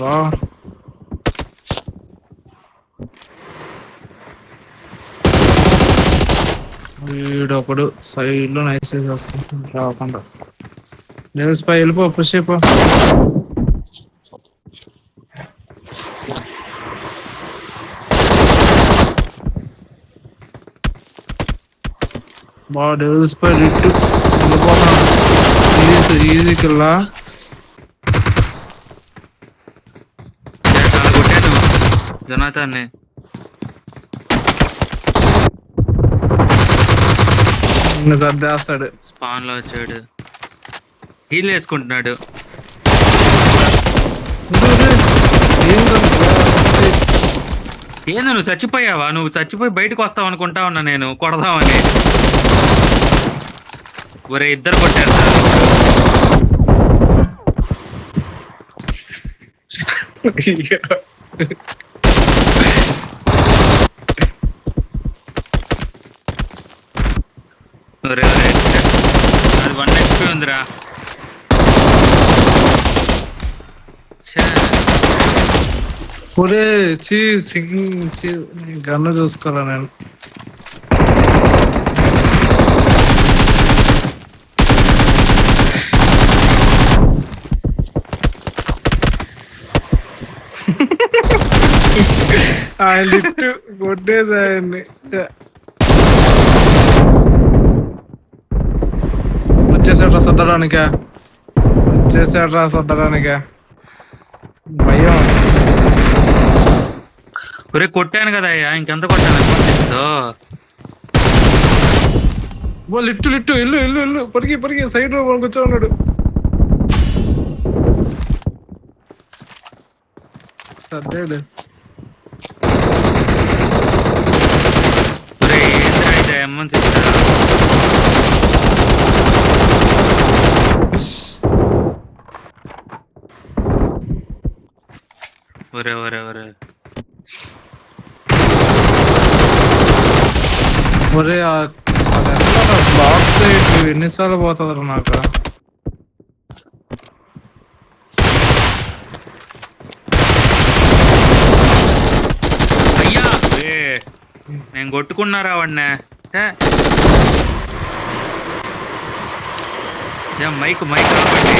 రా. వీడొకడు సైడ్ లో నైస్ వేసుకుంటాం రాకుండా. నేను స్పై వెళ్ళిపో పుష్ అయిపో. బాగా డెవల్స్ పై ఇట్టు వెళ్ళిపోతాను. ఈజీ కిల్లా. కొట్టాను జొనాథాన్ని. సర్దేస్తాడు. స్పాన్ లో వచ్చాడు, హీల్ వేసుకుంటున్నాడు. ఏందో నువ్వు చచ్చిపోయావా? నువ్వు చచ్చిపోయి బయటకు వస్తావు అనుకుంటా ఉన్నా నేను కొడదామని. ఒరే ఇద్దరు కొట్టారు సార్. ఒరే ఒరే అది 1 HP ఉందిరా. ఒరే గన్ను చూసుకోరా నేను. ఆయన లిఫ్ట్ కొట్టేసి ఆయన్ని. వచ్చేసాడ్రా సర్దడానికా, వచ్చేసాడ్రా సర్దడానికా. భయం. ఒరే కొట్టాను కదా అయ్యా, ఇంకెంత కొట్టాను. లిట్టు ఇల్లు పరిగి సైడ్ లో కూర్చో ఉన్నాడు. సర్దాడు. ఒరే ఒరే ఒరే ఒరే బ్లాక్ సైడ్ ఎన్నిసార్లు పోతుందిరా నాకు. అయ్యా నేను కొట్టుకున్నారా వాడినే. మైక్ కాబట్టి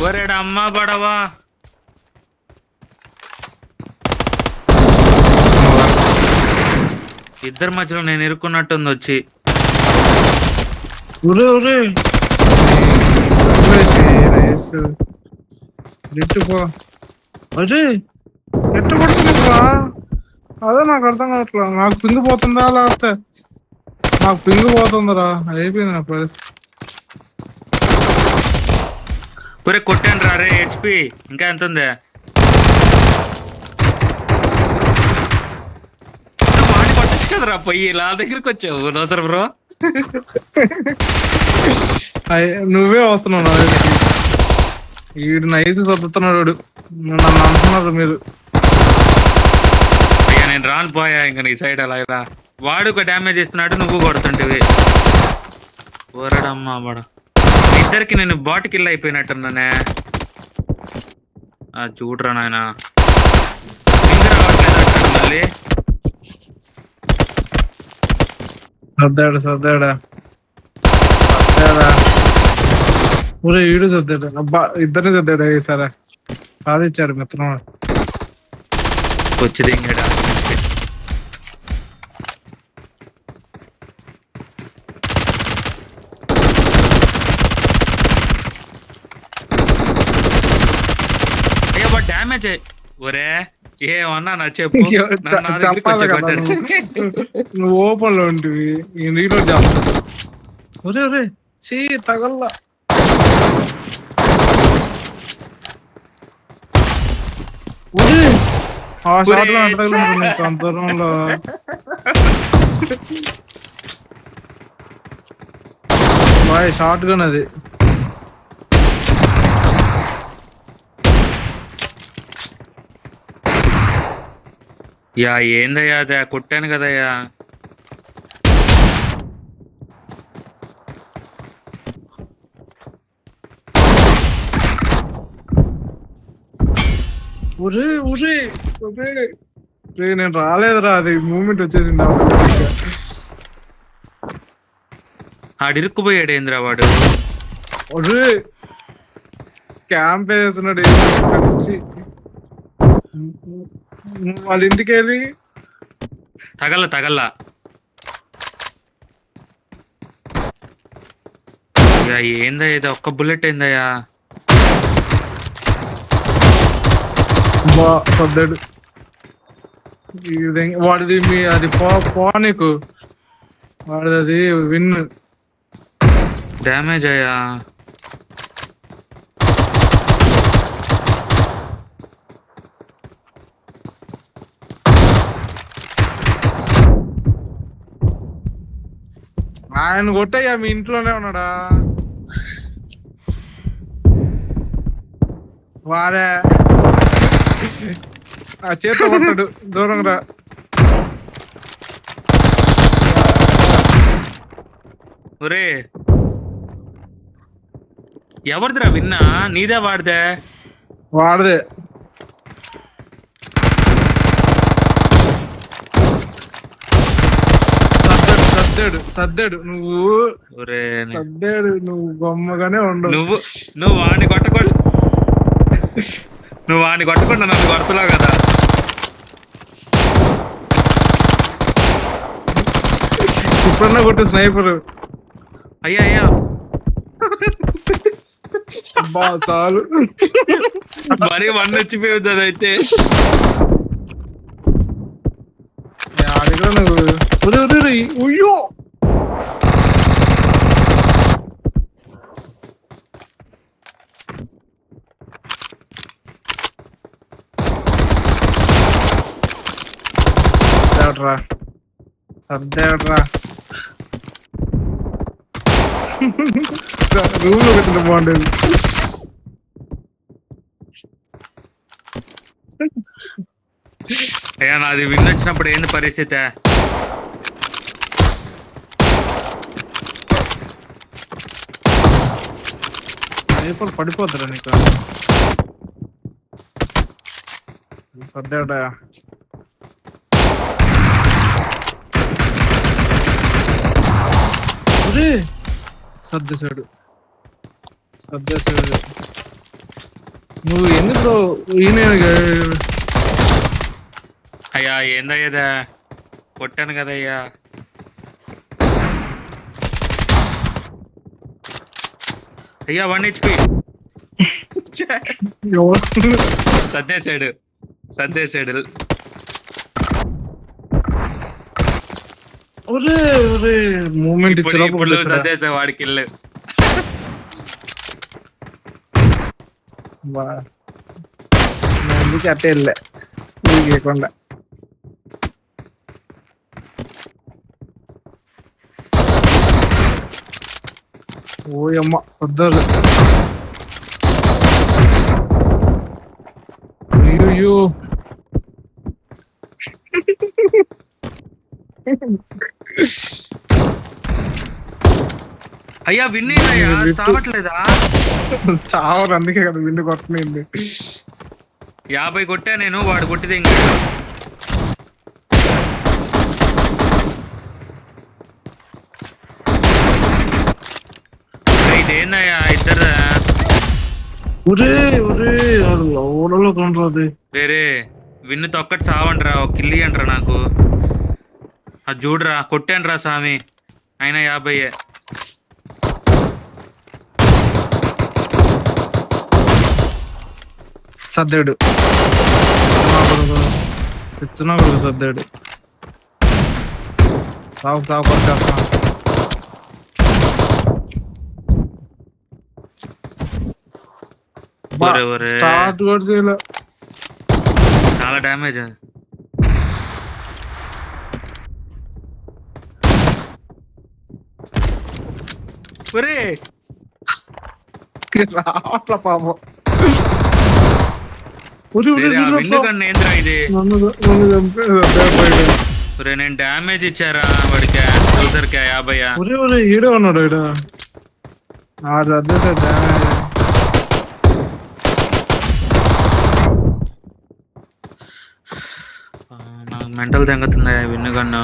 ఒరేడా అమ్మా పడవా. ఇద్దరి మధ్యలో నేను ఇరుక్కున్నట్టుంది వచ్చి. అదే ఎట్ట పడుతున్నా అదే నాకు అర్థం కావట్లా. నాకు పింగ్ పోతుందా లేకపోతే నాకు పింగ్ పోతుందరా. అయిపోయింది నా పరిస్థితి. ఒరే కొట్టాను రా రే HP ఇంకా ఎంత ఉంది? వాడి కొట్టచ్చు కదరా పొయ్యి. నా దగ్గరికి వచ్చావు నోతరు బ్రో. నువ్వే వస్తున్నావు. వీడు నైస్ సర్దుతున్నాడు. నన్ను అంటున్నారు మీరు. అయ్యా నేను రాను పోయా ఇంకా నీ సైడ్ అలాగా. వాడు ఒక డ్యామేజ్ ఇస్తున్నాడు, నువ్వు కొడుతుంటివి. ఓరడమ్మా వాడు. ఇద్దరికి నేను బాట్ కిల్ అయిపోయినట్టున్నానే. చూడరా నాయన రావట్లేదు మళ్ళీ. సర్దాడా ఊరే ఈడు సర్దాడు. అబ్బా ఇద్దరిని సర్దాడు. సరే సాధించాడు మిత్రం. వచ్చి దింగాడా. డ్యామేజ్. ఒరే ఏమన్నా నా చెప్పు. చెప్పాలి కదా నువ్వు ఓపెన్ లో ఉంటివి. రీలోడ్ చేస్తా. ఒరే చీ తగల్లా. ఆ షాట్ లో అంత తగలంటుంది అంత దూరంలో. షార్ట్ గన్ అది. యా ఏందయ్యా అదే కొట్టాను కదయ్యా. ఒరే ఒరే ఒరే రే, నేను రాలేదురా, అది మూమెంట్ వచ్చేసింది automatic గా. ఆడిరుక్కుపోయాడు ఏంద్రా వాడు. ఒరే క్యాంప్ వేస్తున్నాడు వచ్చి వాళ్ళ ఇంటికి వెళ్ళి. తగల ఏందా ఇది ఒక్క బుల్లెట్ ఏందయ్యా. పడ్డాడు వాడిది. మీ అది పో నీకు, వాడిది అది విన్ డ్యామేజ్ అయ్యా. ఆయన కొట్టయ్యా, మీ ఇంట్లోనే ఉన్నాడా వాడే. ఆ చేతితో కొట్టాడు, దూరంగా రా. ఒరే ఎవరిదిరా విన్నా, నీదే వాడిదే? వాడదే. సర్దాడు నువ్వు. ఒరే సర్దాడు నువ్వు, బొమ్మగానే ఉండవు. నువ్వు వాడిని కొట్టకుండా నన్ను కొడుతున్నావు కదా. ఇప్పుడన్నా కొట్టు స్నైపర్. అయ్యా బా చాలు, మరీ వన్ వచ్చిపోయింది అదైతే. అడిగా నువ్వు. అయ్యో సర్దేవట్రా రూమ్ లో పెట్టిన బాగుండేది. అయ్యా నాది విన్ వచ్చినప్పుడు ఏంది పరిస్థితి? రేపు పడిపోతారా నీకు? సర్దేవడా సర్దేశాడు. నువ్వు ఎందుకు ఈయన అయ్యా ఏందయ్యదా, కొట్టాను కదయ్యా. అయ్యా 1 HP. సర్దేశాడు. మూమెంట్ ఇప్పుడు సర్దేశా వాడికి వెళ్ళు. అందుకే అట్టే వెళ్ళా నీకేకుండా. ఓయమ్మ సర్దారు. అయ్యో అయ్యా విన్నయ్యా చావట్లేదా? చావరు, అందుకే కదా విండు కొట్టనింది. 50 కొట్టా నేను, వాడు కొట్టితే ఇంకా. ఇదేందయ్యా ఇద్దరు ఓడలో కొండ్రది. వేరే విన్ను తొక్కటి చావండ్రా, ఒక కిల్లి అంటరా నాకు. అది చూడరా, కొట్టాను రా స్వామి, అయినా 50. సర్దాడు తెచ్చున్నా కొడుకు, సర్దాడు. సాగు కొట్టేస్తా. స్టార్ట్ కూడా చేయలే, చాలా డ్యామేజ్. రావట్ల పాపం. ఏంద్రా ఇది? నేను డ్యామేజ్ ఇచ్చారా వాడికి? చూసరికి 50. ఈడే ఉన్నాడు ఈడ. డ్యామేజ్ మెంటల్ తెంగుతుంది విన్ను కన్నా.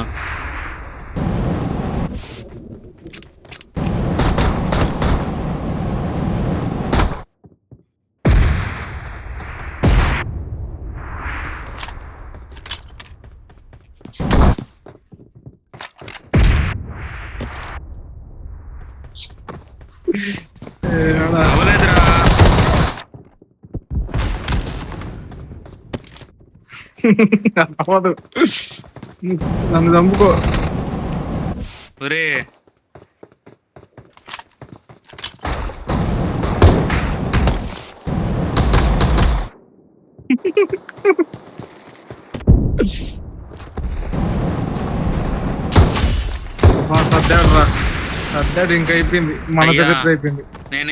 అవ్వలేదురా. అవ్వదు, నన్ను చంపుకో. ఒరే సర్దాడు రా, సర్దాడు. ఇంక అయిపోయింది, మన అయ్యా. చరిత్ర అయిపోయింది. నేను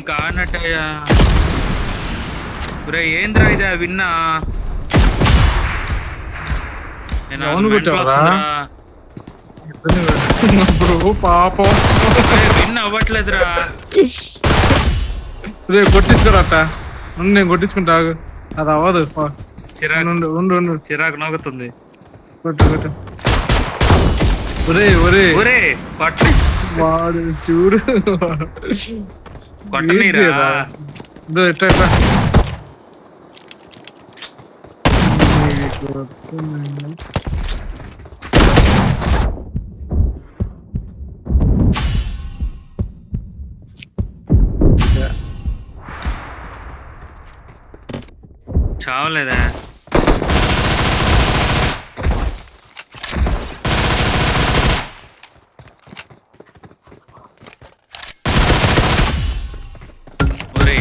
ఇంకా ఆడినట్టయ్యా. ఒరే ఏంద్రా ఇదా విన్నా? నేను అవును మెంటల్ కొట్టావురా? వస్తుందిరా. బ్రో పాపం. విన్ అవ్వట్లేదురా. రే కొట్టించుకోరా అట్ట. ఉండు, నేను కొట్టించుకుంటా, ఆగు. అది అవ్వదు. చిరాకు ఉండు ఉండు ఉండు. చిరాకు నోగుతుంది. కొట్టు కొట్టు. ఒరే ఒరే, ఒరే కొట్ట వాడు చూడు. కొట్టనీరా. ఇదో ఎట్లా ఎట్లా. చావలేదా? ఒరే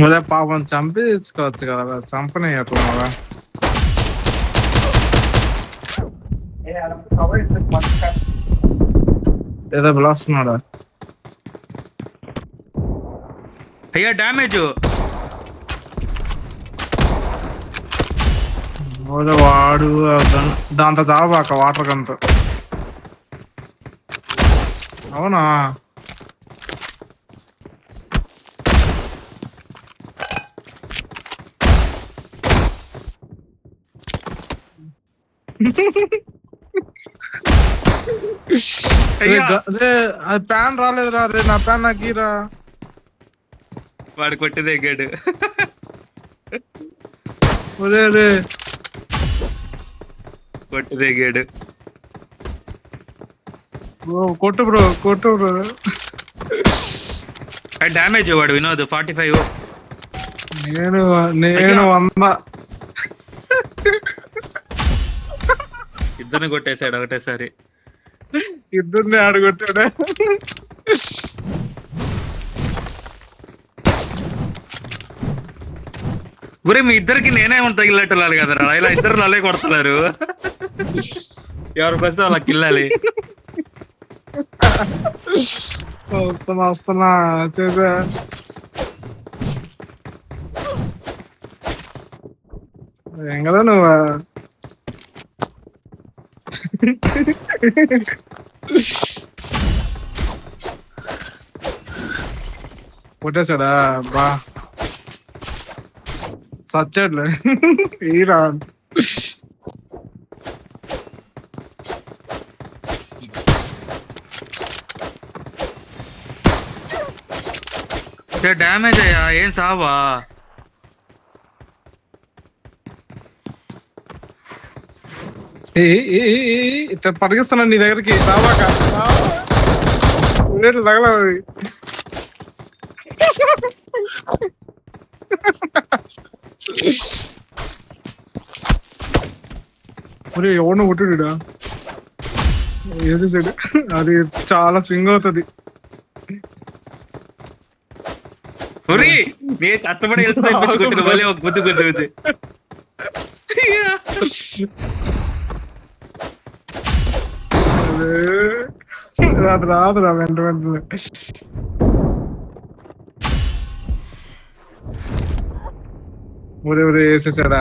మరే పాపం చంపి తెచ్చుకోవచ్చు కదా, చంపని అట్లా మళ్ళా. ఏదో పిలుస్తున్నాడా? అయ్యా డ్యామేజ్. వాడు దాంతో చావబాక, వాటర్ కంత. అవునా? అది ప్యాన్ రాలేదురా. రే నా ప్యాన్ నాకీరా. వాడు కొట్టి దగ్గాడు. ఒరే రే, కొట్టి దిగాడు. కొట్టు బ్రో, కొట్టు బ్రో. డ్యామేజ్ వాడు వినోద్ 45. నేను 100. ఇద్దరిని కొట్టేశాడు ఒకటేసారి. ఇద్దరిని ఆడగొట్టాడా? ఒరే మీ ఇద్దరికి నేనేమో తగిలేట్టున్నారు కదరా, ఇలా ఇద్దరు అలే కొడుతున్నారు. ఎవరికి వస్తే వాళ్ళకి కిల్లాలి. వస్తున్నా చేసా. ఏం కదా నువ్వు. కొట్టేశాడా? బా సచ్చాడులే. ఈరా డ్యామేజ్ అయ్యా, ఏం సావా? ఇట్లా పరిగిస్తున్నాను నీ దగ్గరికి. రావాక తగల. మరి ఎవరినో కొట్టాడా? వేసేసాడు. అది చాలా స్వింగ్ అవుతుంది. కష్టపడి కొట్టిన మళ్ళీ ఒక గుద్దు గుద్దు. రాదురా వెంట వెంటనే. ఒరే ఒరే వేసేసాడా?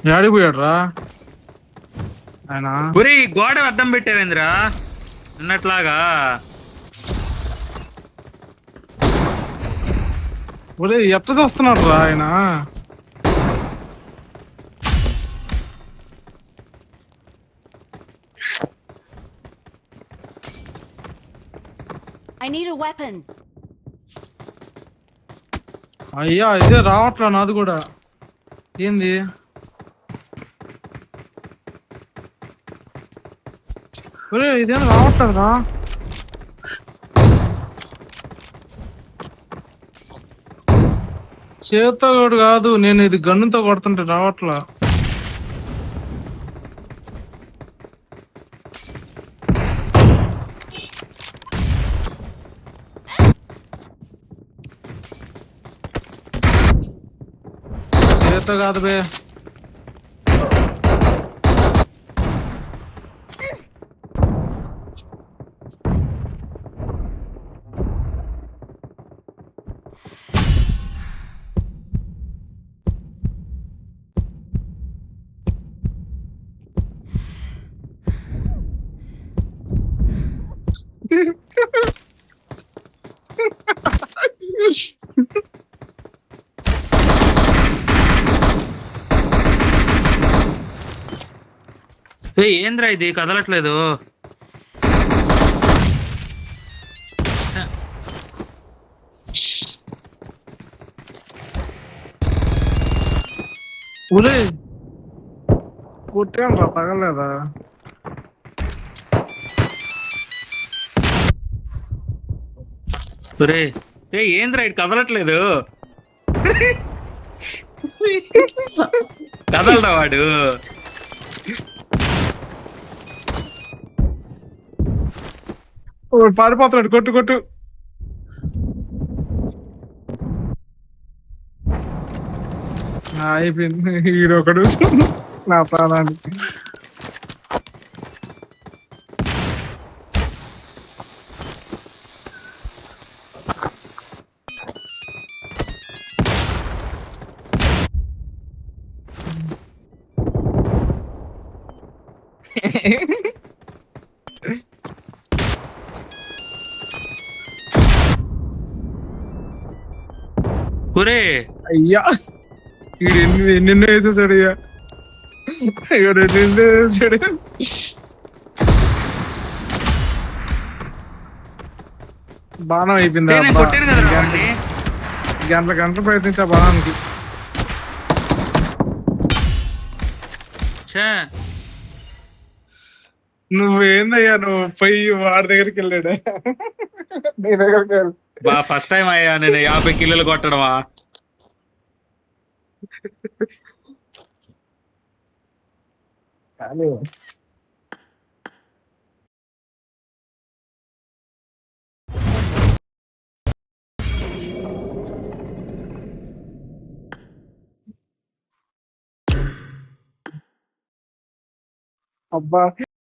ఆడిపోయాడు రా ఆయన. ఒరే ఈ గోడ అద్దం పెట్టావేంద్రా నిన్నట్లాగా? ఒరే ఎట్ట చేస్తున్నాడు రా ఆయన. I need a weapon. అయ్యా ఇదే రావట్లా నాది కూడా. ఏంది ఒరే ఇదేం రావట్లేదు రా. చేత్తో కూడా కాదు, నేను ఇది గన్నుతో కొడుతుంటే రావట్లా. చేత్తో కాదు బే. ఏంద్రా ఇది కదలట్లేదు? ఒరే కొట్టాను రా, తగలేదా? ఒరే ఏంద్రా ఇది కదలట్లేదు? కదలడా వాడు? పారిపోతున్నాడు, కొట్టు కొట్టు. అయిపోయింది ఈడొకడు నా ప్రాణానికి. ఒరే అయ్యా ఈడు ఎన్నెన్నో వేసేసాడు. అయ్యా ఈడు ఎన్నెన్నో వేసాడు. బాణం అయిపోయింది. నేను కొట్టాను కదరా వాడిని. గంటలు ప్రయత్నించా బాణానికి. ఛే, నువ్వేందయ్యా, నువ్వు పోయి వాడి దగ్గరికి వెళ్ళాడు, నీ దగ్గరికి వెళ్ళి. బా ఫస్ట్ టైం అయ్యా నేను 50 కిలోలు కొట్టడమా. కానీ అబ్బా